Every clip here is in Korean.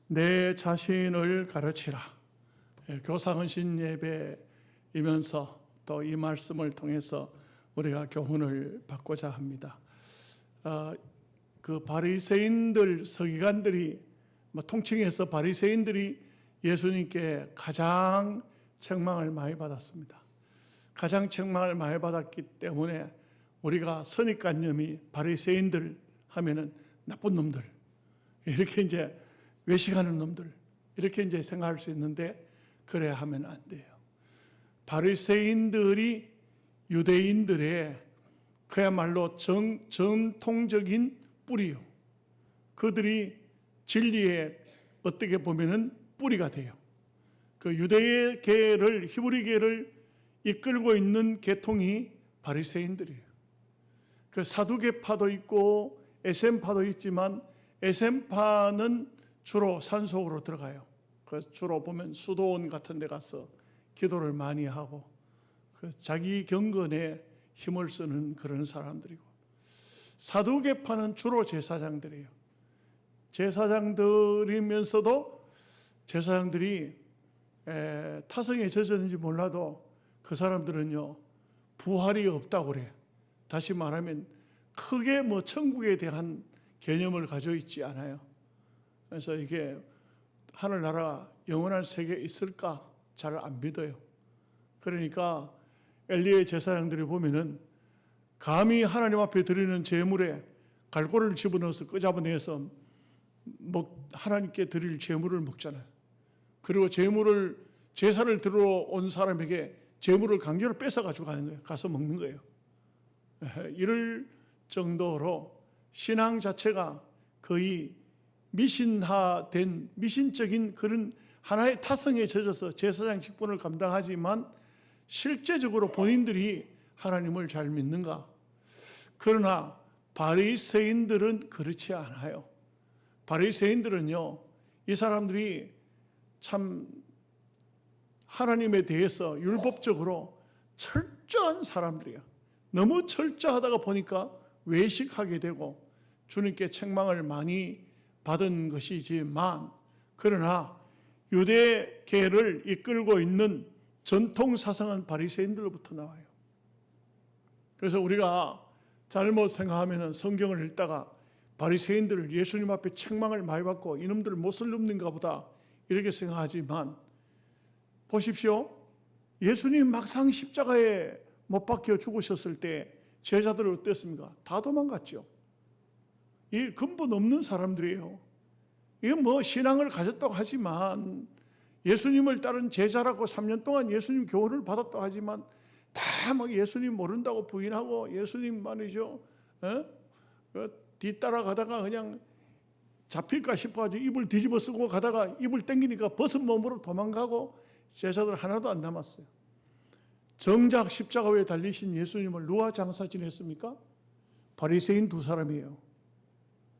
내 자신을 가르치라. 교사헌신 예배이면서 또 이 말씀을 통해서 우리가 교훈을 받고자 합니다. 그 바리새인들, 서기관들이 통칭해서 바리새인들이 예수님께 가장 책망을 많이 받았습니다. 가장 책망을 많이 받았기 때문에 우리가 선입관념이 바리새인들 하면은 나쁜 놈들, 이렇게 이제 외식하는 놈들, 이렇게 이제 생각할 수 있는데 그래야 하면 안 돼요. 바리새인들이 유대인들의 그야말로 정통적인 뿌리요. 그들이 진리의 어떻게 보면은 뿌리가 돼요. 그 유대계를, 히브리계를 이끌고 있는 계통이 바리새인들이에요. 그 사두개파도 있고 에셈파도 있지만 에셈파는 주로 산속으로 들어가요. 그 주로 보면 수도원 같은 데 가서 기도를 많이 하고 그 자기 경건에 힘을 쓰는 그런 사람들이고, 사두개파는 주로 제사장들이에요. 제사장들이면서도 제사장들이 타성에 젖었는지 몰라도 그 사람들은요 부활이 없다고 그래. 다시 말하면 크게 천국에 대한 개념을 가지고 있지 않아요. 그래서 이게 하늘나라 영원한 세계에 있을까 잘 안 믿어요. 그러니까 엘리의 제사장들이 보면은 감히 하나님 앞에 드리는 제물에 갈고리를 집어넣어서 끄잡아내서 하나님께 드릴 제물을 먹잖아요. 그리고 제사를 들어온 사람에게 제물을 강제로 뺏어가지고 가는 거예요. 가서 먹는 거예요. 이럴 정도로 신앙 자체가 거의 미신화된 미신적인 그런 하나의 타성에 젖어서 제사장 직분을 감당하지만 실제적으로 본인들이 하나님을 잘 믿는가? 그러나 바리새인들은 그렇지 않아요. 바리새인들은요, 이 사람들이 참 하나님에 대해서 율법적으로 철저한 사람들이야. 너무 철저하다가 보니까 외식하게 되고 주님께 책망을 많이 받은 것이지만, 그러나 유대계를 이끌고 있는 전통 사상은 바리새인들로부터 나와요. 그래서 우리가 잘못 생각하면 성경을 읽다가 바리새인들을 예수님 앞에 책망을 많이 받고 이놈들 못을 눕는가 보다 이렇게 생각하지만, 보십시오. 예수님 막상 십자가에 못 박혀 죽으셨을 때 제자들은 어땠습니까? 다 도망갔죠. 이 근본 없는 사람들이에요. 이게 신앙을 가졌다고 하지만, 예수님을 따른 제자라고 3년 동안 예수님 교훈을 받았다고 하지만 다 예수님 모른다고 부인하고 예수님 말이죠, 뒤따라가다가 그냥 잡힐까 싶어가지고 입을 뒤집어 쓰고 가다가 입을 당기니까 벗은 몸으로 도망가고 제자들 하나도 안 남았어요. 정작 십자가 위에 달리신 예수님을 누가 장사 지냈습니까? 바리새인 두 사람이에요.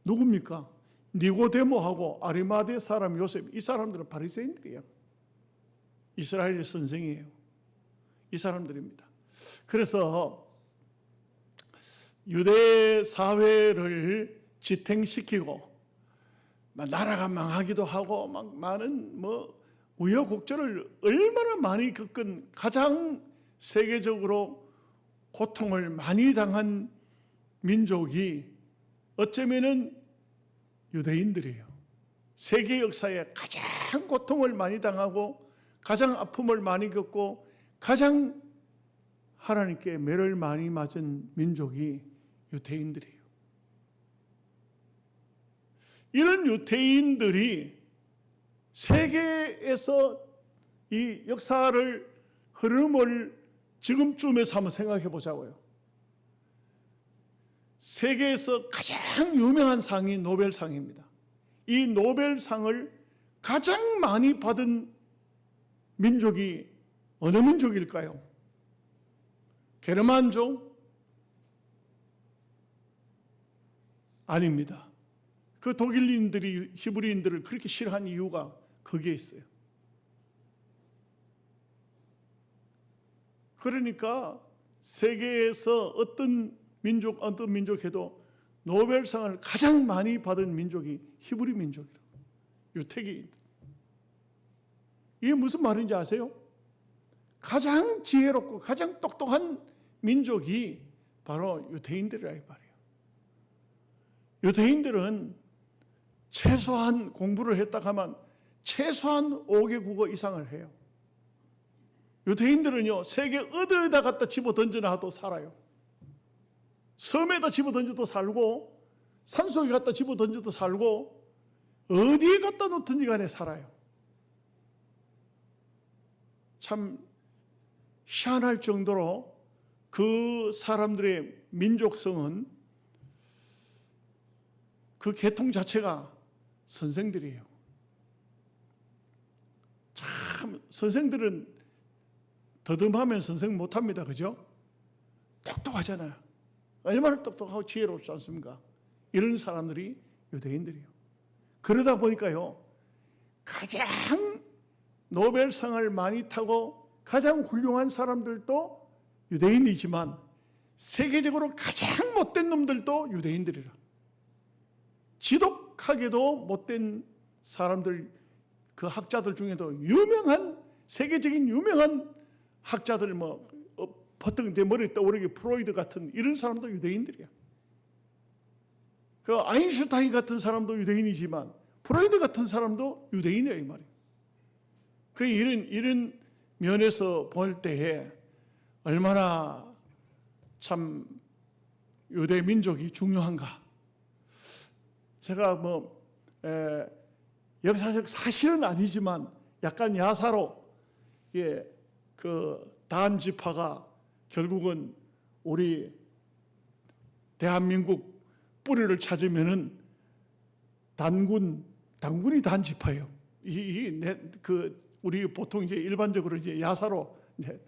누굽니까? 니고데모하고 아리마대 사람 요셉, 이 사람들은 바리새인들이에요. 이스라엘의 선생이에요. 이 사람들입니다. 그래서 유대 사회를 지탱시키고 나라가 망하기도 하고 막 많은 우여곡절을 얼마나 많이 겪은 가장 세계적으로 고통을 많이 당한 민족이 어쩌면은 유대인들이에요. 세계 역사에 가장 고통을 많이 당하고 가장 아픔을 많이 겪고 가장 하나님께 매를 많이 맞은 민족이 유대인들이에요. 이런 유대인들이 세계에서 이 역사를 흐름을 지금쯤에서 한번 생각해 보자고요. 세계에서 가장 유명한 상이 노벨상입니다. 이 노벨상을 가장 많이 받은 민족이 어느 민족일까요? 게르만족? 아닙니다. 그 독일인들이 히브리인들을 그렇게 싫어한 이유가 거기에 있어요. 그러니까 세계에서 어떤 민족해도 노벨상을 가장 많이 받은 민족이 히브리 민족이라고. 유태기. 이게 무슨 말인지 아세요? 가장 지혜롭고 가장 똑똑한 민족이 바로 유대인들이라 이 말이에요. 유대인들은 최소한 공부를 했다 하면 최소한 5개 국어 이상을 해요. 유대인들은요, 세계 어디에다 갖다 집어 던져놔도 살아요. 섬에다 집어 던져도 살고, 산속에 갖다 집어 던져도 살고, 어디에 갖다 놓든지 간에 살아요. 참 희한할 정도로 그 사람들의 민족성은, 그 계통 자체가 선생들이에요. 참 선생들은 더듬하면 선생 못합니다. 그죠? 똑똑하잖아요. 얼마나 똑똑하고 지혜롭지 않습니까? 이런 사람들이 유대인들이에요. 그러다 보니까요, 가장 노벨상을 많이 타고 가장 훌륭한 사람들도 유대인이지만 세계적으로 가장 못된 놈들도 유대인들이라. 지독하게도 못된 사람들, 그 학자들 중에도 유명한, 세계적인 유명한 학자들, 버튼 내 머리에 떠오르게 프로이드 같은 이런 사람도 유대인들이야. 그 아인슈타인 같은 사람도 유대인이지만 프로이드 같은 사람도 유대인이야, 이 말이에요. 그 이런 면에서 볼 때에 얼마나 참 유대 민족이 중요한가. 제가 역사적 사실은 아니지만 약간 야사로, 그 단 지파가 결국은 우리 대한민국 뿌리를 찾으면은 단군이 단 지파예요. 우리 보통 이제 일반적으로 이제 야사로 이제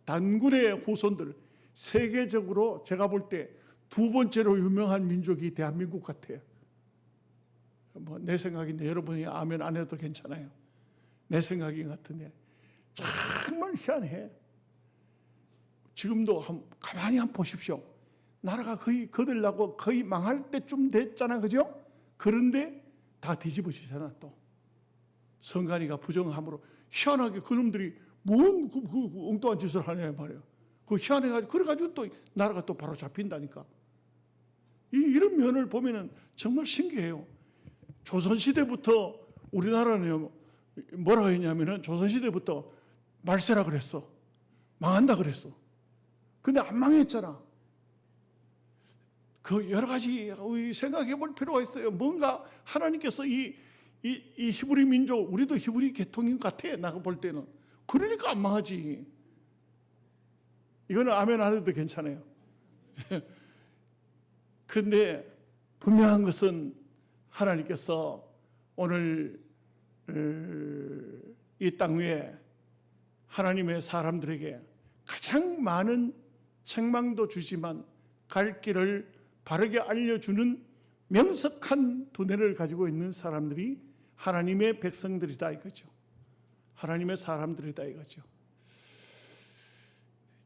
단군의 후손들, 세계적으로 제가 볼 때 두 번째로 유명한 민족이 대한민국 같아요. 내 생각인데 여러분이 아멘 안 해도 괜찮아요. 내 생각인 것 같은데 정말 희한해. 지금도 가만히 한번 보십시오. 나라가 거의 거들나고 거의 망할 때쯤 됐잖아, 그죠? 그런데 다 뒤집어지잖아. 또 선관위가 부정함으로 희한하게 그놈들이 뭔 그 엉뚱한 짓을 하냐 말이에요. 그 희한해가지고 그래가지고 또 나라가 또 바로 잡힌다니까. 이런 면을 보면은 정말 신기해요. 조선시대부터 우리나라는 뭐라고 했냐면은 조선시대부터 말세라 그랬어. 망한다 그랬어. 근데 안 망했잖아. 그 여러 가지 생각해 볼 필요가 있어요. 뭔가 하나님께서 이 히브리 민족, 우리도 히브리 계통인 것 같아. 나가 볼 때는. 그러니까 안 망하지. 이거는 아멘 안 해도 괜찮아요. 근데 분명한 것은 하나님께서 오늘 이 땅 위에 하나님의 사람들에게 가장 많은 책망도 주지만 갈 길을 바르게 알려주는 명석한 두뇌를 가지고 있는 사람들이 하나님의 백성들이다 이거죠. 하나님의 사람들이다 이거죠.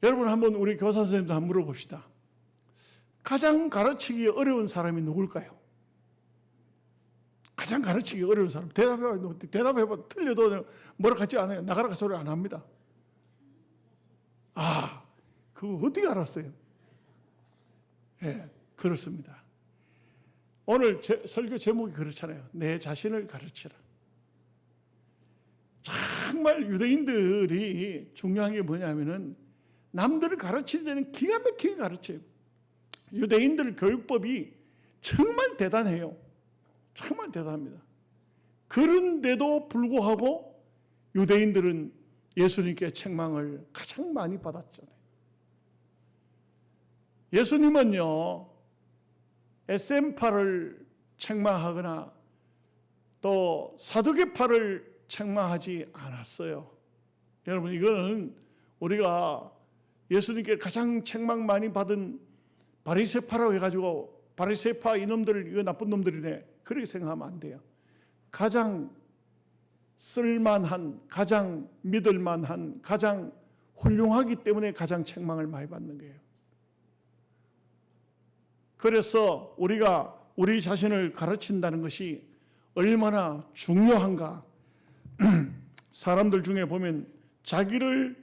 여러분 한번 우리 교사 선생님도 한번 물어봅시다. 가장 가르치기 어려운 사람이 누굴까요? 가장 가르치기 어려운 사람. 대답해봐. 틀려도 뭐라 같지 않아요. 나가라 소리 안 합니다. 그거 어떻게 알았어요? 그렇습니다. 오늘 설교 제목이 그렇잖아요. 내 자신을 가르치라. 정말 유대인들이 중요한 게 뭐냐면은 남들을 가르칠 때는 기가 막히게 가르쳐요. 유대인들 교육법이 정말 대단해요. 정말 대단합니다. 그런데도 불구하고 유대인들은 예수님께 책망을 가장 많이 받았잖아요. 예수님은요, SM파를 책망하거나 또 사두개파를 책망하지 않았어요. 여러분, 이거는 우리가 예수님께 가장 책망 많이 받은 바리새파라고 해가지고 바리새파 이놈들, 이거 나쁜 놈들이네, 그렇게 생각하면 안 돼요. 가장 쓸만한, 가장 믿을만한, 가장 훌륭하기 때문에 가장 책망을 많이 받는 거예요. 그래서 우리가 우리 자신을 가르친다는 것이 얼마나 중요한가. 사람들 중에 보면 자기를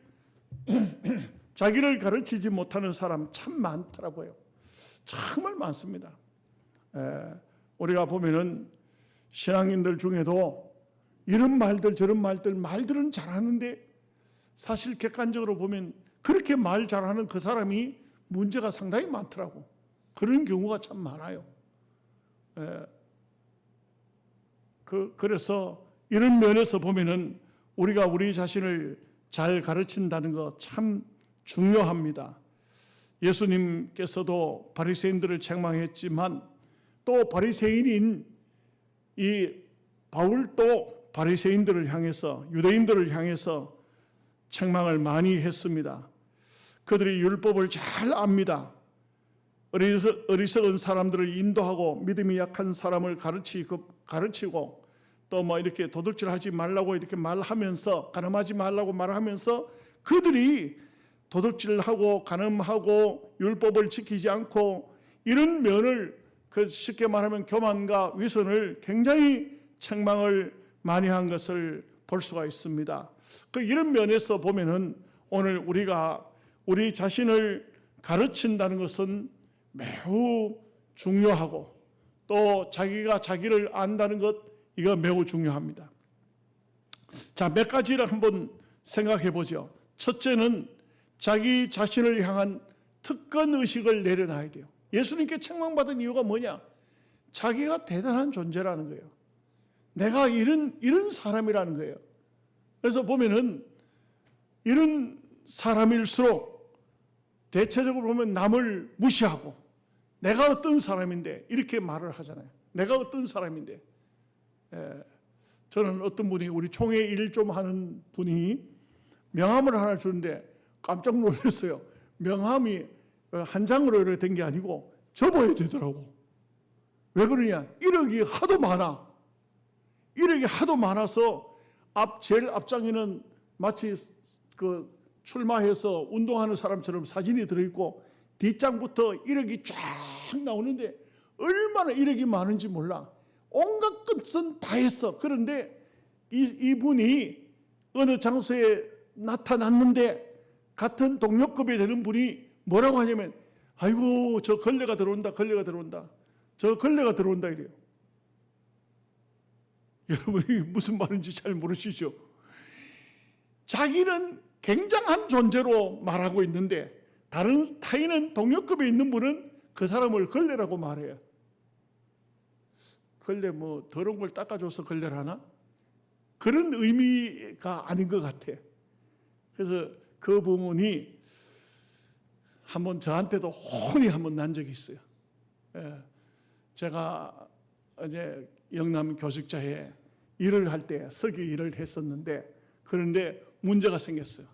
가르치지 못하는 사람 참 많더라고요. 정말 많습니다. 우리가 보면은 신앙인들 중에도 이런 말들 저런 말들은 잘하는데 사실 객관적으로 보면 그렇게 말 잘하는 그 사람이 문제가 상당히 많더라고. 그런 경우가 참 많아요. 그래서 이런 면에서 보면은 우리가 우리 자신을 잘 가르친다는 거 참 중요합니다. 예수님께서도 바리새인들을 책망했지만 또 바리새인인 이 바울도 바리새인들을 향해서 유대인들을 향해서 책망을 많이 했습니다. 그들이 율법을 잘 압니다. 어리석은 사람들을 인도하고 믿음이 약한 사람을 가르치고 또 뭐 이렇게 도둑질하지 말라고 이렇게 말하면서 간음하지 말라고 말하면서 그들이 도둑질하고 간음하고 율법을 지키지 않고 이런 면을 쉽게 말하면 교만과 위선을 굉장히 책망을 많이 한 것을 볼 수가 있습니다. 이런 면에서 보면은 오늘 우리가 우리 자신을 가르친다는 것은 매우 중요하고 또 자기가 자기를 안다는 것 이거 매우 중요합니다. 자, 몇 가지를 한번 생각해 보죠. 첫째는 자기 자신을 향한 특권 의식을 내려놔야 돼요. 예수님께 책망받은 이유가 뭐냐? 자기가 대단한 존재라는 거예요. 내가 이런 사람이라는 거예요. 그래서 보면은 이런 사람일수록 대체적으로 보면 남을 무시하고 내가 어떤 사람인데 이렇게 말을 하잖아요. 내가 어떤 사람인데. 저는 어떤 분이 우리 총회 일 좀 하는 분이 명함을 하나 주는데 깜짝 놀랐어요. 명함이 한 장으로 이렇게 된 게 아니고 접어야 되더라고. 왜 그러냐? 이력이 하도 많아. 이력이 하도 많아서 제일 앞장에는 마치 그 출마해서 운동하는 사람처럼 사진이 들어있고 뒷장부터 이력이 쫙 나오는데 얼마나 이력이 많은지 몰라. 온갖 것은 다 했어. 그런데 이분이 어느 장소에 나타났는데 같은 동료급이 되는 분이 뭐라고 하냐면 아이고 저 걸레가 들어온다. 저 걸레가 들어온다 이래요. 여러분이 무슨 말인지 잘 모르시죠? 자기는 굉장한 존재로 말하고 있는데 다른 타인은 동료급에 있는 분은 그 사람을 걸레라고 말해요. 걸레 뭐 더러운 걸 닦아줘서 걸레를 하나? 그런 의미가 아닌 것 같아. 그래서 그 부분이 한번 저한테도 혼이 한번 난 적이 있어요. 제가 이제 영남 교식자에 일을 할 때 설교 일을 했었는데 그런데 문제가 생겼어요.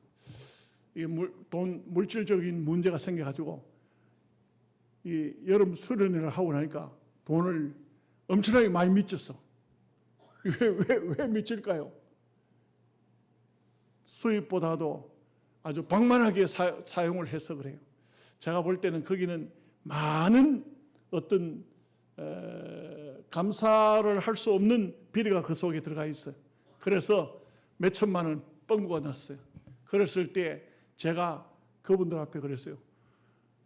이 물질적인 문제가 생겨가지고 이 여름 수련회를 하고 나니까 돈을 엄청나게 많이 미쳤어. 왜 미칠까요? 수입보다도 아주 방만하게 사용을 해서 그래요. 제가 볼 때는 거기는 많은 어떤 감사를 할 수 없는 비리가 그 속에 들어가 있어요. 그래서 몇 천만 원 뻥구가 났어요. 그랬을 때 제가 그분들 앞에 그랬어요.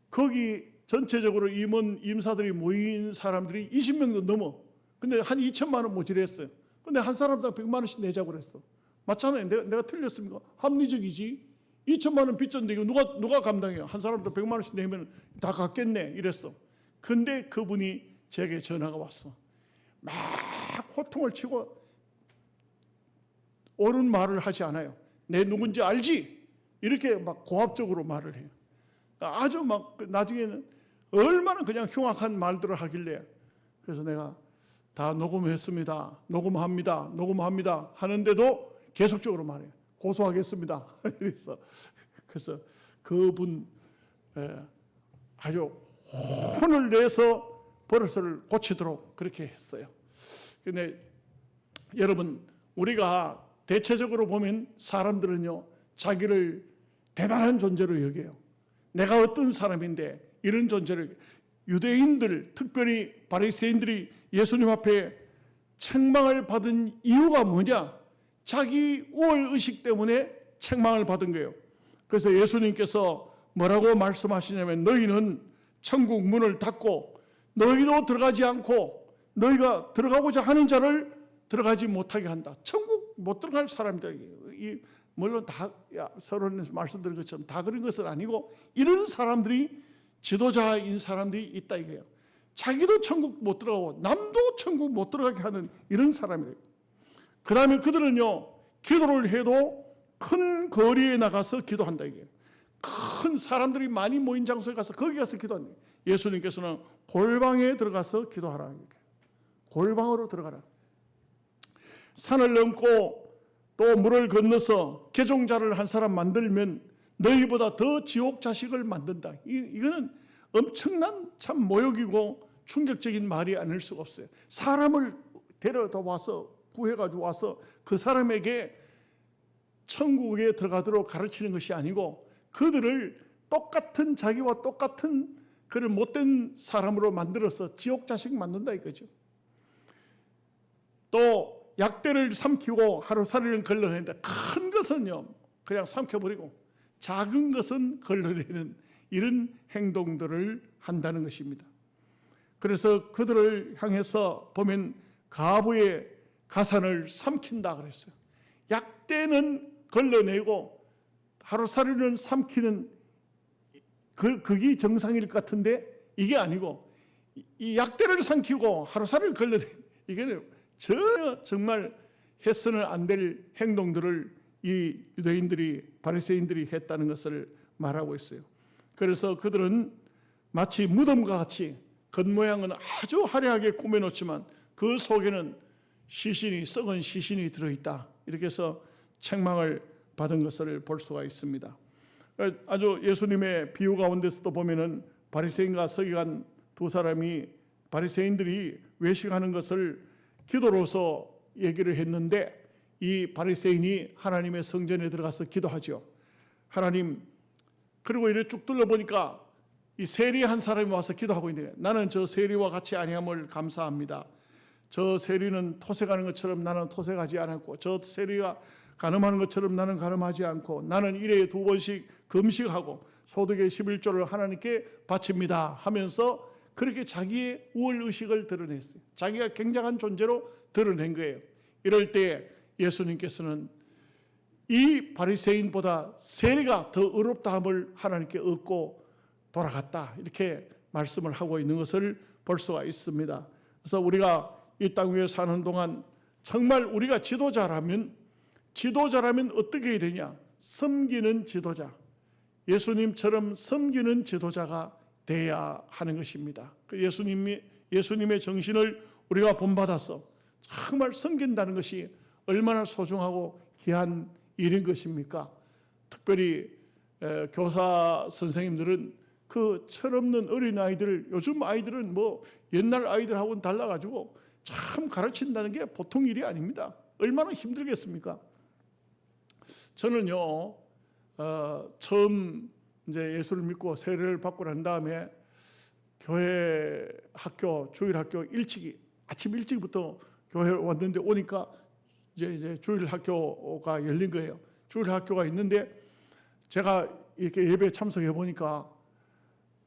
거기 전체적으로 임원, 임사들이 모인 사람들이 20명도 넘어. 근데 한 2천만 원 모질했어요. 근데 한 사람당 100만 원씩 내자고 그랬어. 맞잖아요. 내가 틀렸습니까? 합리적이지. 2천만 원 빚졌는데 이거 누가 감당해요? 한 사람당 100만 원씩 내면 다 갚겠네. 이랬어. 근데 그분이 제게 전화가 왔어. 막 호통을 치고 옳은 말을 하지 않아요. 내 누군지 알지? 이렇게 막 고압적으로 말을 해요. 아주 막 나중에는 얼마나 그냥 흉악한 말들을 하길래 그래서 내가 다 녹음했습니다. 녹음합니다. 하는데도 계속적으로 말해요. 고소하겠습니다. 그래서 그분 아주 혼을 내서 버릇을 고치도록 그렇게 했어요. 근데 여러분 우리가 대체적으로 보면 사람들은요 자기를 대단한 존재로 여겨요. 내가 어떤 사람인데 이런 존재를 유대인들 특별히 바리새인들이 예수님 앞에 책망을 받은 이유가 뭐냐? 자기 우월의식 때문에 책망을 받은 거예요. 그래서 예수님께서 뭐라고 말씀하시냐면 너희는 천국 문을 닫고 너희도 들어가지 않고 너희가 들어가고자 하는 자를 들어가지 못하게 한다. 천국 못 들어갈 사람들에게, 물론 다 서론에서 말씀드린 것처럼 다 그런 것은 아니고 이런 사람들이 지도자인 사람들이 있다 이거예요. 자기도 천국 못 들어가고 남도 천국 못 들어가게 하는 이런 사람이에요. 그 다음에 그들은요, 기도를 해도 큰 거리에 나가서 기도한다 이게. 큰 사람들이 많이 모인 장소에 가서 거기 가서 기도한다. 예수님께서는 골방에 들어가서 기도하라 이렇게. 골방으로 들어가라. 산을 넘고 또 물을 건너서 개종자를 한 사람 만들면 너희보다 더 지옥 자식을 만든다. 이거는 엄청난 참 모욕이고 충격적인 말이 아닐 수가 없어요. 사람을 데려다 와서 구해가지고 와서 그 사람에게 천국에 들어가도록 가르치는 것이 아니고 그들을 똑같은 자기와 똑같은 그런 못된 사람으로 만들어서 지옥 자식 만든다 이거죠. 또 약대를 삼키고 하루살이를 걸러낸다. 큰 것은요 그냥 삼켜버리고 작은 것은 걸러내는 이런 행동들을 한다는 것입니다. 그래서 그들을 향해서 보면 가부의 가산을 삼킨다 그랬어요. 약대는 걸러내고 하루살이는 삼키는 그게 정상일 것 같은데 이게 아니고 이 약대를 삼키고 하루살이를 걸러내 이게 전혀 정말 해서는 안 될 행동들을 이 유대인들이 바리새인들이 했다는 것을 말하고 있어요. 그래서 그들은 마치 무덤과 같이 겉모양은 아주 화려하게 꾸며놓지만 그 속에는 시신이 썩은 시신이 들어있다. 이렇게 해서 책망을 받은 것을 볼 수가 있습니다. 아주 예수님의 비유 가운데서도 보면은 바리새인과 서기관 두 사람이 바리새인들이 외식하는 것을 기도로서 얘기를 했는데 이 바리새인이 하나님의 성전에 들어가서 기도하죠. 하나님, 그리고 이렇게 쭉 둘러보니까 이 세리 한 사람이 와서 기도하고 있는데 나는 저 세리와 같이 아니함을 감사합니다. 저 세리는 토색하는 것처럼 나는 토색하지 않았고 저 세리가 간음하는 것처럼 나는 간음하지 않고 나는 일회에 2번씩 금식하고 소득의 11조를 하나님께 바칩니다 하면서 그렇게 자기의 우월의식을 드러냈어요. 자기가 굉장한 존재로 드러낸 거예요. 이럴 때 예수님께서는 이 바리새인보다 세리가 더 의롭다함을 하나님께 얻고 돌아갔다 이렇게 말씀을 하고 있는 것을 볼 수가 있습니다. 그래서 우리가 이 땅 위에 사는 동안 정말 우리가 지도자라면 어떻게 해야 되냐? 섬기는 지도자, 예수님처럼 섬기는 지도자가 돼야 하는 것입니다. 예수님의 정신을 우리가 본받아서 정말 섬긴다는 것이 얼마나 소중하고 귀한 일인 것입니까? 특별히 교사 선생님들은 그 철없는 어린아이들, 요즘 아이들은 뭐 옛날 아이들하고는 달라가지고 참 가르친다는 게 보통 일이 아닙니다. 얼마나 힘들겠습니까? 저는요, 처음 이제 예수를 믿고 세례를 받고 난 다음에 교회 학교, 주일 학교 아침 일찍부터 교회에 왔는데 오니까 이제 주일 학교가 열린 거예요. 주일 학교가 있는데 제가 이렇게 예배에 참석해 보니까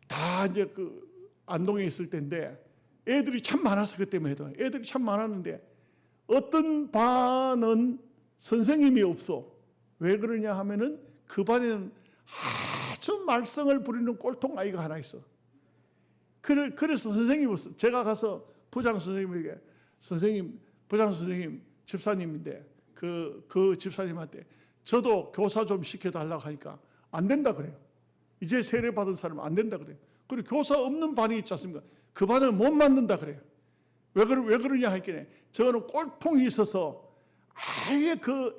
다 이제 그 안동에 있을 때인데 애들이 참 많아서 그때 해도 애들이 참 많았는데 어떤 반은 선생님이 없어. 왜 그러냐 하면은 그 반에는 아주 말썽을 부리는 꼴통 아이가 하나 있어. 그래서 선생님이 없어. 제가 가서 부장 선생님에게 부장 선생님 집사님인데 그 집사님한테 저도 교사 좀 시켜달라고 하니까 안 된다 그래요. 이제 세례 받은 사람은 안 된다 그래요. 그리고 교사 없는 반이 있지 않습니까? 그 반을 못 만든다 그래요. 왜 그러냐 하니까 저는 꼴통이 있어서 아예 그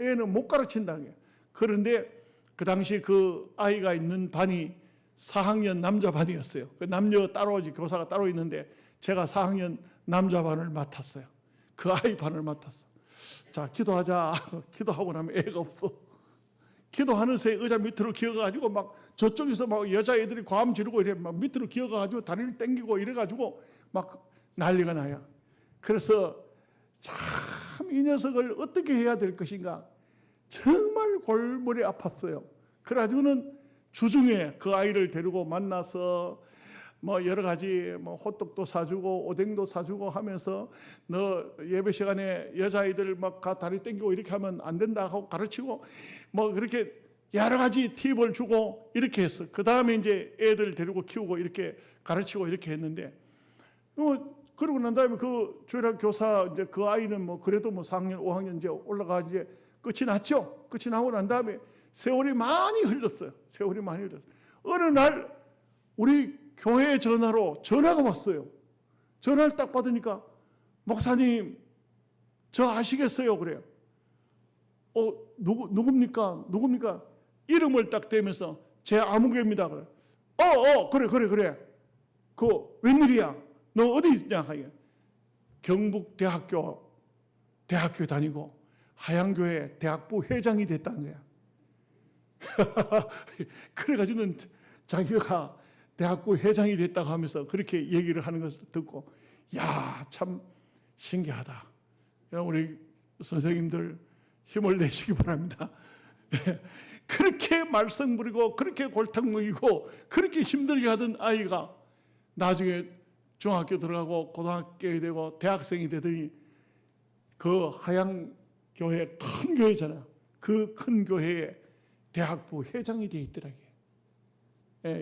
애는 못 가르친다는 거예요. 그런데 그 당시 그 아이가 있는 반이 4학년 남자 반이었어요. 그 남녀 따로 교사가 따로 있는데 제가 4학년 남자 반을 맡았어요. 그 아이 반을 맡았어. 자, 기도하자. 기도하고 나면 애가 없어. 기도하는 새 의자 밑으로 기어가지고 막 저쪽에서 막 여자애들이 과음 지르고 이래 막 밑으로 기어가지고 다리를 당기고 이래가지고 막 난리가 나요. 그래서 참 이 녀석을 어떻게 해야 될 것인가 정말 골머리 아팠어요. 그래가지고는 주중에 그 아이를 데리고 만나서 뭐 여러 가지 뭐 호떡도 사주고 오뎅도 사주고 하면서 너 예배 시간에 여자아이들 막 다리 땡기고 이렇게 하면 안 된다 하고 가르치고 뭐 그렇게 여러 가지 팁을 주고 이렇게 했어. 그 다음에 이제 애들 데리고 키우고 이렇게 가르치고 이렇게 했는데 그러고 난 다음에 그 주일학 교사 이제 그 아이는 뭐 그래도 뭐 4학년 5학년 이제 올라가 이제 끝이 났죠. 끝이 나고 난 다음에 세월이 많이 흘렀어요. 세월이 많이 흘렀어요. 어느 날 우리 교회 전화로 전화가 왔어요. 전화를 딱 받으니까 목사님 저 아시겠어요? 그래요. 누굽니까? 이름을 딱 대면서 제 아무개입니다. 그래. 그래. 그 웬일이야? 너 어디 있냐? 경북대학교 다니고 하양교회 대학부 회장이 됐다는 거야. 그래가지고는 자기가 대학부 회장이 됐다고 하면서 그렇게 얘기를 하는 것을 듣고 야, 참 신기하다. 우리 선생님들 힘을 내시기 바랍니다. 그렇게 말썽 부리고 그렇게 골탕 먹이고 그렇게 힘들게 하던 아이가 나중에 중학교 들어가고 고등학교에 되고 대학생이 되더니 그 하양교회 큰 교회잖아요. 그 큰 교회에 대학부 회장이 되어 있더라고요.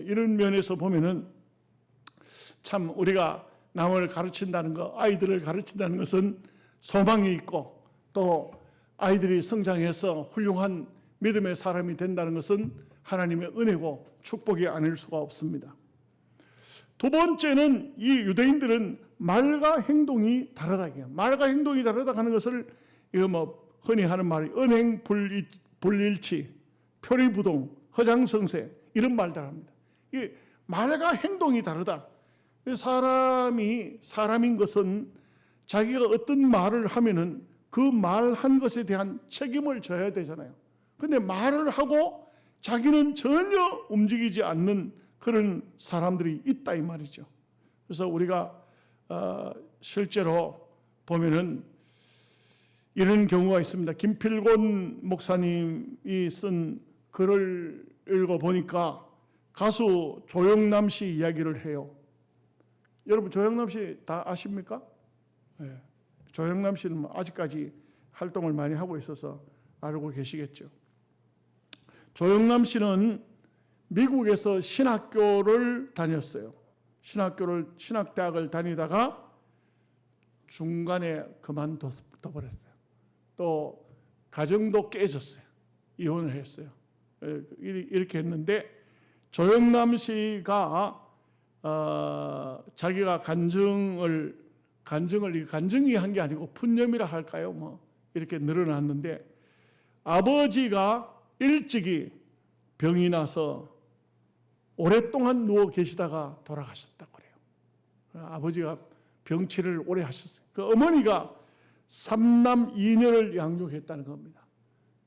이런 면에서 보면은 참 우리가 남을 가르친다는 것, 아이들을 가르친다는 것은 소망이 있고 또 아이들이 성장해서 훌륭한 믿음의 사람이 된다는 것은 하나님의 은혜고 축복이 아닐 수가 없습니다. 두 번째는 이 유대인들은 말과 행동이 다르다. 말과 행동이 다르다 하는 것을 이거 뭐 흔히 하는 말이 은행 불일치, 표리부동, 허장성세 이런 말들 합니다. 이 말과 행동이 다르다. 사람인 것은 자기가 어떤 말을 하면은 그 말한 것에 대한 책임을 져야 되잖아요. 근데 말을 하고 자기는 전혀 움직이지 않는 그런 사람들이 있다 이 말이죠. 그래서 우리가 실제로 보면은 이런 경우가 있습니다. 김필곤 목사님이 쓴 글을 읽어보니까 가수 조영남 씨 이야기를 해요. 여러분 조영남 씨 다 아십니까? 네. 조영남 씨는 아직까지 활동을 많이 하고 있어서 알고 계시겠죠. 조영남 씨는 미국에서 신학교를 다녔어요. 신학대학을 다니다가 중간에 그만둬버렸어요. 또 가정도 깨졌어요. 이혼을 했어요. 이렇게 했는데 조영남 씨가 자기가 간증이 한 게 아니고 푼념이라 할까요? 뭐 이렇게 늘어났는데 아버지가 일찍이 병이 나서 오랫동안 누워 계시다가 돌아가셨다고 그래요. 아버지가 병치를 오래 하셨어요. 그 어머니가 3남 2녀를 양육했다는 겁니다.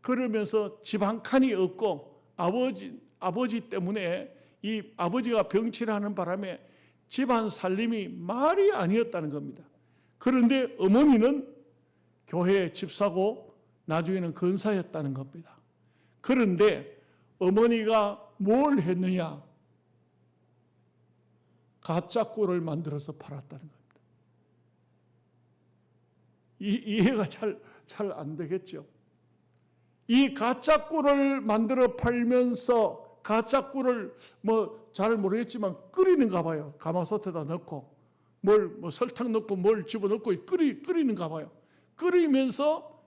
그러면서 집 한 칸이 없고 아버지 때문에 이 아버지가 병치를 하는 바람에 집안 살림이 말이 아니었다는 겁니다. 그런데 어머니는 교회 집사고 나중에는 권사였다는 겁니다. 그런데 어머니가 뭘 했느냐? 가짜 꿀을 만들어서 팔았다는 겁니다. 이해가 잘 안 되겠죠. 이 가짜 꿀을 만들어 팔면서 가짜 꿀을 뭐 잘 모르겠지만 끓이는가 봐요. 가마솥에다 넣고 뭐 설탕 넣고 뭘 집어넣고 끓이는가 봐요. 끓이면서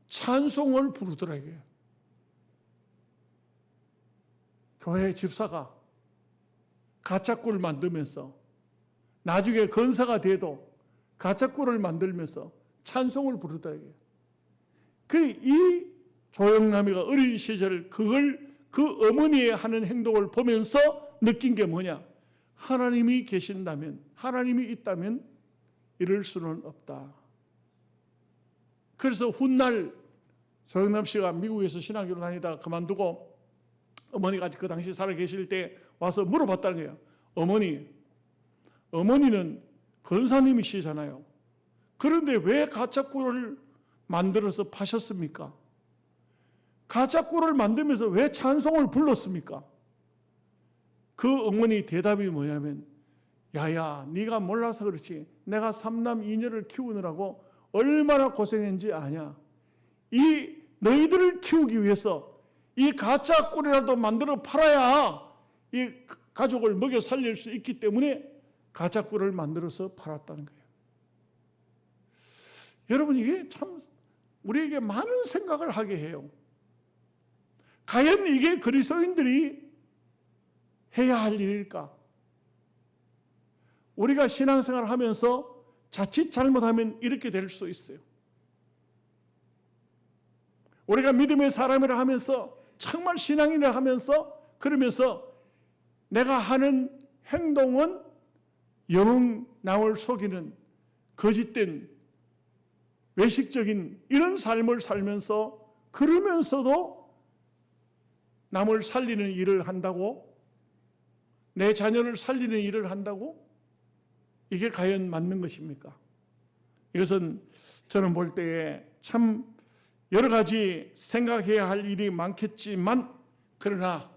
찬송을 부르더라고요. 교회 집사가 가짜 꿀을 만들면서 나중에 권사가 돼도 가짜 꿀을 만들면서 찬송을 부르더라고요. 이 조영남이가 어린 시절 그 어머니의 하는 행동을 보면서 느낀 게 뭐냐? 하나님이 계신다면, 하나님이 있다면 이럴 수는 없다. 그래서 훗날 조영남 씨가 미국에서 신학교를 다니다가 그만두고 어머니가 그 당시 살아 계실 때 와서 물어봤다는 거예요. 어머니는 권사님이시잖아요. 그런데 왜 가짜 꿀을 만들어서 파셨습니까? 가짜 꿀을 만들면서 왜 찬송을 불렀습니까? 그 어머니 대답이 뭐냐면, 야야, 네가 몰라서 그렇지. 내가 3남 2녀를 키우느라고 얼마나 고생했는지 아냐. 이 너희들을 키우기 위해서 이 가짜 꿀이라도 만들어 팔아야 이 가족을 먹여 살릴 수 있기 때문에 가짜 꿀을 만들어서 팔았다는 거예요. 여러분, 이게 참 우리에게 많은 생각을 하게 해요. 과연 이게 그리스도인들이 해야 할 일일까? 우리가 신앙생활을 하면서 자칫 잘못하면 이렇게 될 수 있어요. 우리가 믿음의 사람이라 하면서, 정말 신앙인이라 하면서, 그러면서 내가 하는 행동은 영 남을 속이는 거짓된 외식적인 이런 삶을 살면서, 그러면서도 남을 살리는 일을 한다고, 내 자녀를 살리는 일을 한다고, 이게 과연 맞는 것입니까? 이것은 저는 볼 때에 참 여러 가지 생각해야 할 일이 많겠지만, 그러나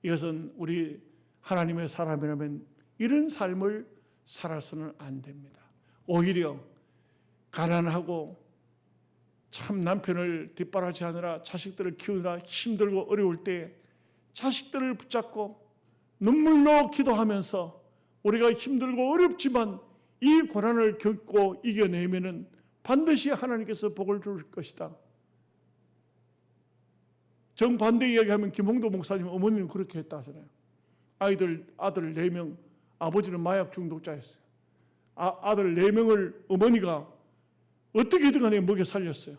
이것은 우리 하나님의 사람이라면 이런 삶을 살아서는 안 됩니다. 오히려 가난하고 참 남편을 뒷바라지하느라, 자식들을 키우느라 힘들고 어려울 때 자식들을 붙잡고 눈물로 기도하면서, 우리가 힘들고 어렵지만 이 고난을 겪고 이겨내면은 반드시 하나님께서 복을 줄 것이다. 정반대 이야기하면 김홍도 목사님 어머니는 그렇게 했다 하잖아요. 아들 4명, 아버지는 마약 중독자였어요. 아들 4명을 어머니가 어떻게든 간에 먹여 살렸어요.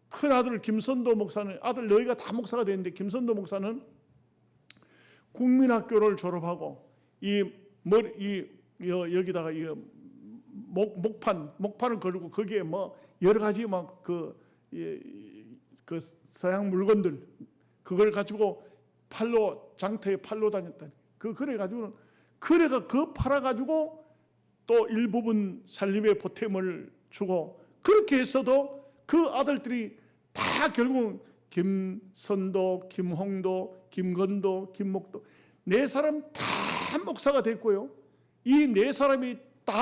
큰 아들 김선도 목사는, 아들 너희가 다 목사가 됐는데, 김선도 목사는 국민학교를 졸업하고 여기다가 목판을 걸고 거기에 뭐 여러 가지 막 그 서양 물건들 그걸 가지고 장터에 팔러 다녔다. 그래 가지고는, 그래가 그 팔아 가지고 또 일부분 살림의 보탬을 주고, 그렇게 해서도 그 아들들이 다 결국 김선도, 김홍도, 김건도, 김목도 4사람 다 목사가 됐고요. 이 4사람이 다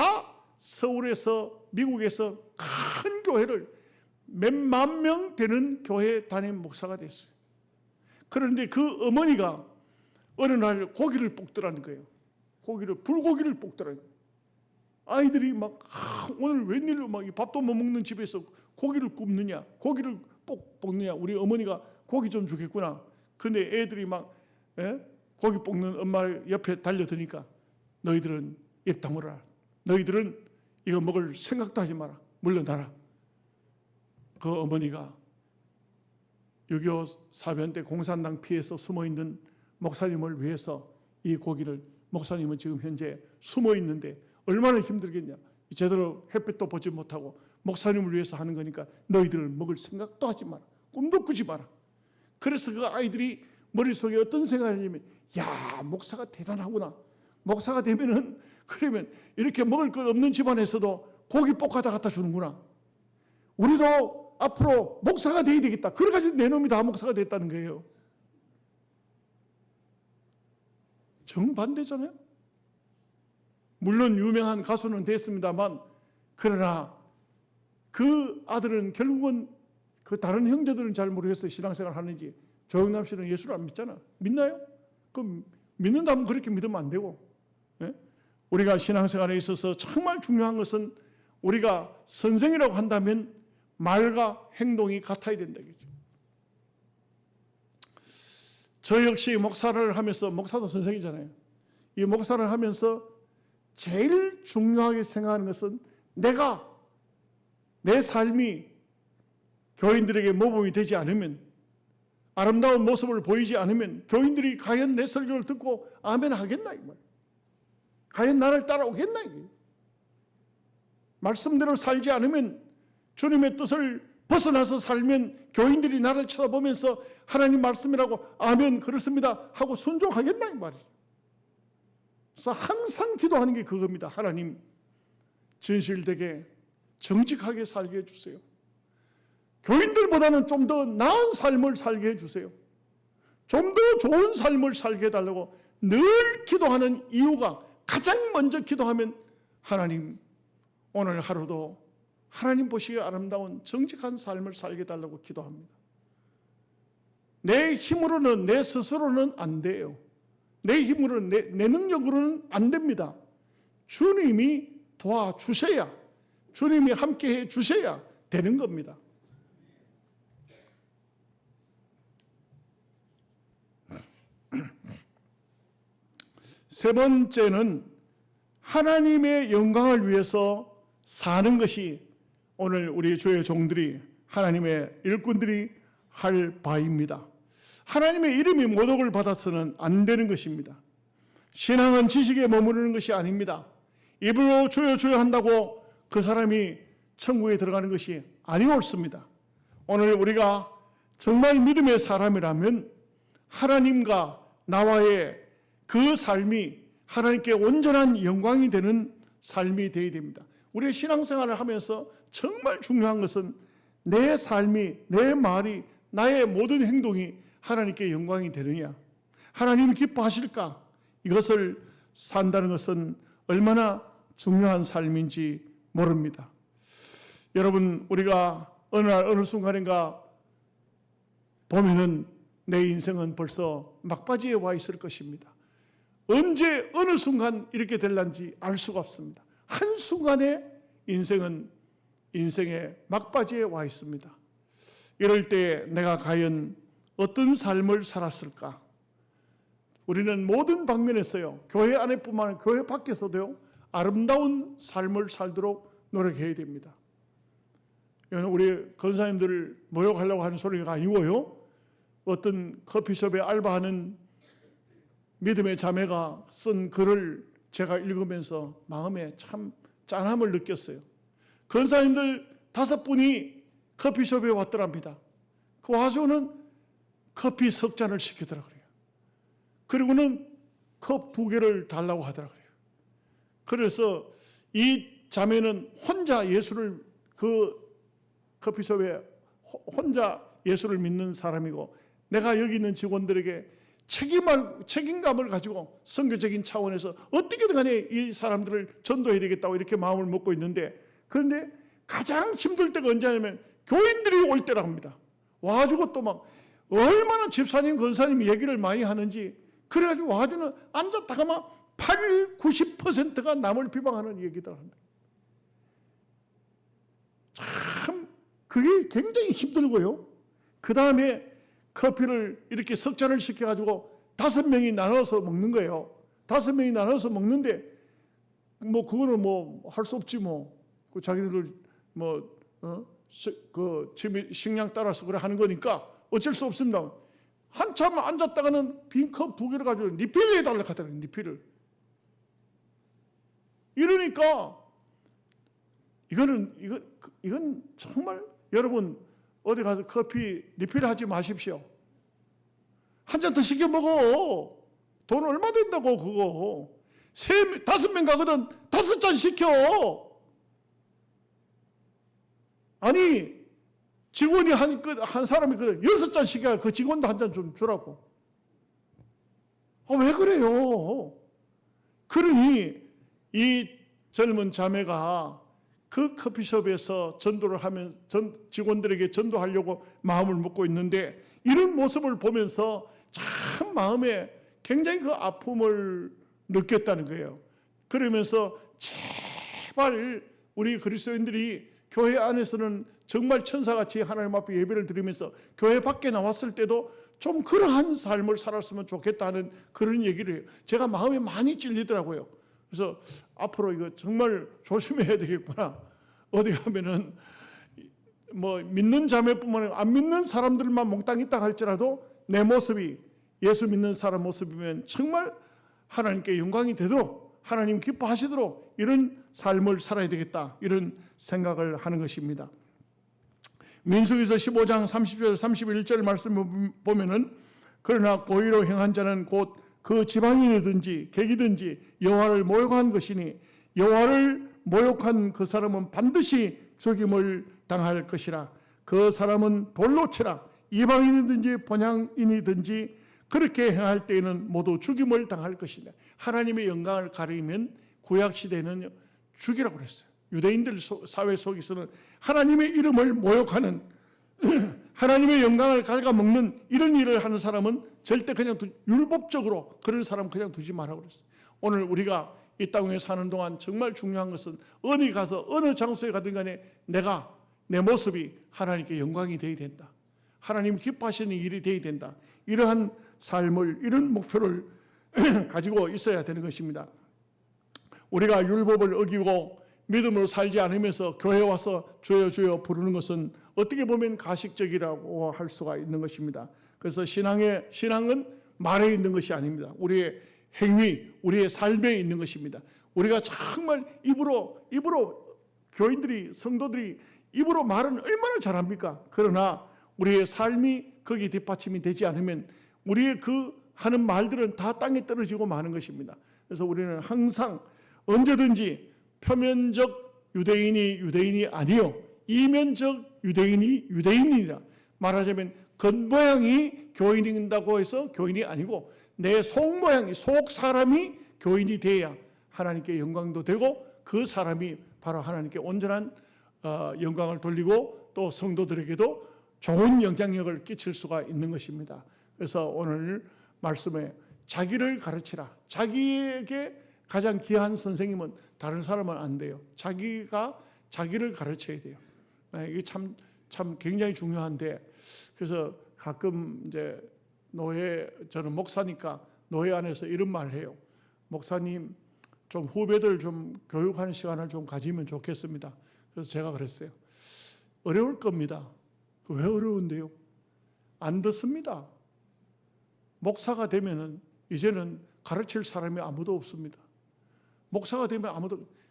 서울에서, 미국에서 큰 교회를 몇만 명 되는 교회 담임 목사가 됐어요. 그런데 그 어머니가 어느 날 고기를 볶더라는 거예요. 불고기를 볶더라는 거예요. 아이들이 막 오늘 웬일로 막 밥도 못 먹는 집에서 고기를 굽느냐, 고기를 볶느냐, 우리 어머니가 고기 좀 주겠구나. 근데 애들이 막 고기 볶는 엄마 옆에 달려드니까, 너희들은 입 다물어라. 너희들은 이거 먹을 생각도 하지 마라. 물러나라. 그 어머니가 6.25 사변 때 공산당 피해서 숨어있는 목사님을 위해서 이 고기를, 목사님은 지금 현재 숨어있는데 얼마나 힘들겠냐. 제대로 햇빛도 보지 못하고 목사님을 위해서 하는 거니까 너희들은 먹을 생각도 하지 마라. 꿈도 꾸지 마라. 그래서 그 아이들이 머릿속에 어떤 생각을 하냐면, 야, 목사가 대단하구나. 목사가 되면은, 그러면 이렇게 먹을 것 없는 집안에서도 고기 볶아다 갖다 주는구나. 우리도 앞으로 목사가 돼야 되겠다. 그래가지고 내 놈이 다 목사가 됐다는 거예요. 정반대잖아요. 물론 유명한 가수는 됐습니다만, 그러나 그 아들은 결국은, 그 다른 형제들은 잘 모르겠어요. 신앙생활 하는지. 조영남 씨는 예수를 안 믿잖아. 믿나요? 그럼 믿는다면 그렇게 믿으면 안 되고. 예? 우리가 신앙생활에 있어서 정말 중요한 것은, 우리가 선생이라고 한다면 말과 행동이 같아야 된다겠죠. 저 역시 목사를 하면서, 목사도 선생이잖아요. 이 목사를 하면서 제일 중요하게 생각하는 것은, 내 삶이 교인들에게 모범이 되지 않으면, 아름다운 모습을 보이지 않으면 교인들이 과연 내 설교를 듣고 아멘 하겠나, 이 말. 과연 나를 따라오겠나, 이게. 말씀대로 살지 않으면, 주님의 뜻을 벗어나서 살면 교인들이 나를 쳐다보면서 하나님 말씀이라고 아멘 그렇습니다 하고 순종하겠나, 이 말이에요. 그래서 항상 기도하는 게 그겁니다. 하나님, 진실되게 정직하게 살게 해주세요. 교인들보다는 좀 더 나은 삶을 살게 해주세요. 좀 더 좋은 삶을 살게 해달라고 늘 기도하는 이유가, 가장 먼저 기도하면 하나님, 오늘 하루도 하나님 보시기에 아름다운 정직한 삶을 살게 해달라고 기도합니다. 내 힘으로는, 내 스스로는 안 돼요. 내 힘으로는, 내 능력으로는 안 됩니다. 주님이 도와주셔야, 주님이 함께해 주셔야 되는 겁니다. 세 번째는 하나님의 영광을 위해서 사는 것이 오늘 우리 주의 종들이, 하나님의 일꾼들이 할 바입니다. 하나님의 이름이 모독을 받아서는 안 되는 것입니다. 신앙은 지식에 머무르는 것이 아닙니다. 입으로 주여 주여 한다고 그 사람이 천국에 들어가는 것이 아니옳습니다. 오늘 우리가 정말 믿음의 사람이라면 하나님과 나와의 그 삶이 하나님께 온전한 영광이 되는 삶이 되어야 됩니다. 우리의 신앙생활을 하면서 정말 중요한 것은 내 삶이, 내 말이, 나의 모든 행동이 하나님께 영광이 되느냐, 하나님 기뻐하실까, 이것을 산다는 것은 얼마나 중요한 삶인지 모릅니다. 여러분, 우리가 어느 날 어느 순간인가 보면은 내 인생은 벌써 막바지에 와 있을 것입니다. 언제 어느 순간 이렇게 될런지 알 수가 없습니다. 한순간에 인생은 인생의 막바지에 와 있습니다. 이럴 때 내가 과연 어떤 삶을 살았을까? 우리는 모든 방면에서요, 교회 안에뿐만 아니라 교회 밖에서도요, 아름다운 삶을 살도록 노력해야 됩니다. 이건 우리 권사님들 모욕하려고 하는 소리가 아니고요, 어떤 커피숍에 알바하는 믿음의 자매가 쓴 글을 제가 읽으면서 마음에 참 짠함을 느꼈어요. 권사님들 5분이 커피숍에 왔더랍니다. 그 와서는 커피 3잔을 시키더라고요. 그리고는 컵 2개를 달라고 하더라고요. 그래서 이 자매는 혼자 예수를, 그 커피숍에 혼자 예수를 믿는 사람이고, 내가 여기 있는 직원들에게 책임감을 가지고 선교적인 차원에서 어떻게든 간에 이 사람들을 전도해야 되겠다고 이렇게 마음을 먹고 있는데, 그런데 가장 힘들 때가 언제냐면 교인들이 올 때라고 합니다. 와가지고 또 막 얼마나 집사님, 권사님 얘기를 많이 하는지, 그래가지고 와가지고는 앉았다가 막 80~90%가 남을 비방하는 얘기들 한다. 참 그게 굉장히 힘들고요. 그 다음에 커피를 이렇게 3잔을 시켜가지고 5명이 나눠서 먹는 거예요. 5명이 나눠서 먹는데, 뭐 그거는 뭐 할 수 없지 뭐. 그 자기들 그 식량 따라서 그래 하는 거니까 어쩔 수 없습니다. 한참 앉았다가는 빈 컵 2개를 가지고 리필을 해달라고 하더라고요. 리필을. 이러니까 이건 정말, 여러분 어디 가서 커피 리필하지 마십시오. 한 잔 더 시켜 먹어. 돈 얼마 된다고 그거. 5명 가거든 5잔 시켜. 아니 직원이 한 사람이 6잔 시켜야 그 직원도 한 잔 좀 주라고. 왜 그래요? 그러니 이 젊은 자매가 그 커피숍에서 전도를 하면 직원들에게 전도하려고 마음을 먹고 있는데, 이런 모습을 보면서 참 마음에 굉장히 그 아픔을 느꼈다는 거예요. 그러면서 제발 우리 그리스도인들이 교회 안에서는 정말 천사같이 하나님 앞에 예배를 드리면서 교회 밖에 나왔을 때도 좀 그러한 삶을 살았으면 좋겠다는 그런 얘기를 해요. 제가 마음이 많이 찔리더라고요. 그래서 앞으로 이거 정말 조심해야 되겠구나. 어디 가면은 뭐 믿는 자매뿐만 아니라 안 믿는 사람들만 몽땅 있다 할지라도 내 모습이 예수 믿는 사람 모습이면 정말 하나님께 영광이 되도록, 하나님 기뻐하시도록 이런 삶을 살아야 되겠다, 이런 생각을 하는 것입니다. 민수기서 15장 30절 31절 말씀을 보면은, 그러나 고의로 행한 자는 곧 그 지방인이든지 객이든지 여호와를 모욕한 것이니 여호와를 모욕한 그 사람은 반드시 죽임을 당할 것이라. 그 사람은 돌로 치라. 이방인이든지 본향인이든지 그렇게 행할 때에는 모두 죽임을 당할 것이다. 하나님의 영광을 가리면 구약시대는 죽이라고 그랬어요. 유대인들 사회 속에서는 하나님의 이름을 모욕하는 하나님의 영광을 갉아먹는 이런 일을 하는 사람은 절대 그냥 율법적으로 그런 사람 그냥 두지 말라고 그랬어요. 오늘 우리가 이 땅에 사는 동안 정말 중요한 것은 어디 가서 어느 장소에 가든 간에 내 모습이 하나님께 영광이 되어야 된다. 하나님 기뻐하시는 일이 되어야 된다. 이러한 삶을, 이런 목표를 가지고 있어야 되는 것입니다. 우리가 율법을 어기고 믿음으로 살지 않으면서 교회에 와서 주여 주여 부르는 것은 어떻게 보면 가식적이라고 할 수가 있는 것입니다. 그래서 신앙은 말에 있는 것이 아닙니다. 우리의 행위, 우리의 삶에 있는 것입니다. 우리가 정말 입으로 교인들이, 성도들이 입으로 말은 얼마나 잘합니까? 그러나 우리의 삶이 거기에 뒷받침이 되지 않으면 우리의 그 하는 말들은 다 땅에 떨어지고 마는 것입니다. 그래서 우리는 항상 언제든지 표면적 유대인이 아니요, 이면적 유대인이다. 말하자면 겉모양이 교인인다고 해서 교인이 아니고 내 속모양이, 속 사람이 교인이 되어야 하나님께 영광도 되고 그 사람이 바로 하나님께 온전한 영광을 돌리고 또 성도들에게도 좋은 영향력을 끼칠 수가 있는 것입니다. 그래서 오늘 말씀에 자기를 가르치라. 자기에게 가장 귀한 선생님은 다른 사람은 안 돼요. 자기가 자기를 가르쳐야 돼요. 이게 참 굉장히 중요한데, 그래서 가끔 이제 저는 목사니까 노예 안에서 이런 말을 해요. 목사님, 좀 후배들 좀 교육하는 시간을 좀 가지면 좋겠습니다. 그래서 제가 그랬어요. 어려울 겁니다. 왜 어려운데요? 안 듣습니다. 목사가 되면은 이제는 가르칠 사람이 아무도 없습니다. 목사가 되면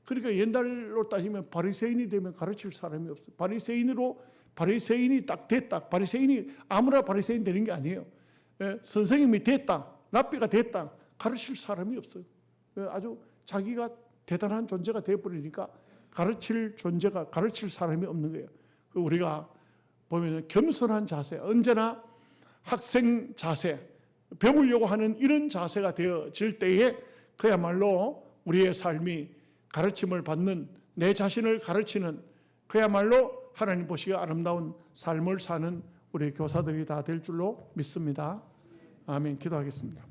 그러니까 옛날로 따지면 바리새인이 되면 가르칠 사람이 없어요. 바리새인이 딱 됐다. 바리새인이 아무나 바리새인 되는 게 아니에요. 선생님이 됐다. 랍비가 됐다. 가르칠 사람이 없어요. 아주 자기가 대단한 존재가 되어버리니까 가르칠 사람이 없는 거예요. 우리가 보면 겸손한 자세, 언제나 학생 자세, 배우려고 하는 이런 자세가 되어질 때에 그야말로 우리의 삶이 가르침을 받는, 내 자신을 가르치는, 그야말로 하나님 보시기에 아름다운 삶을 사는 우리 교사들이 다 될 줄로 믿습니다. 아멘. 기도하겠습니다.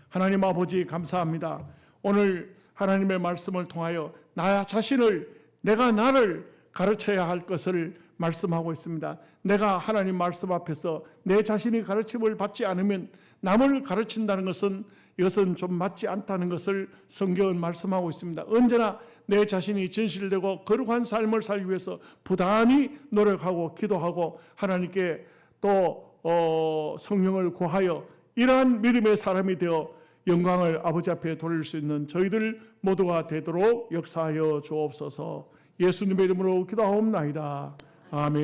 하나님 아버지 감사합니다. 오늘 하나님의 말씀을 통하여 나 자신을, 내가 나를 가르쳐야 할 것을 말씀하고 있습니다. 내가 하나님 말씀 앞에서 내 자신이 가르침을 받지 않으면 남을 가르친다는 것은 이것은 좀 맞지 않다는 것을 성경은 말씀하고 있습니다. 언제나 내 자신이 진실되고 거룩한 삶을 살기 위해서 부단히 노력하고 기도하고 하나님께 또 성령을 구하여 이러한 믿음의 사람이 되어 영광을 아버지 앞에 돌릴 수 있는 저희들 모두가 되도록 역사하여 주옵소서. 예수님의 이름으로 기도하옵나이다. 아멘.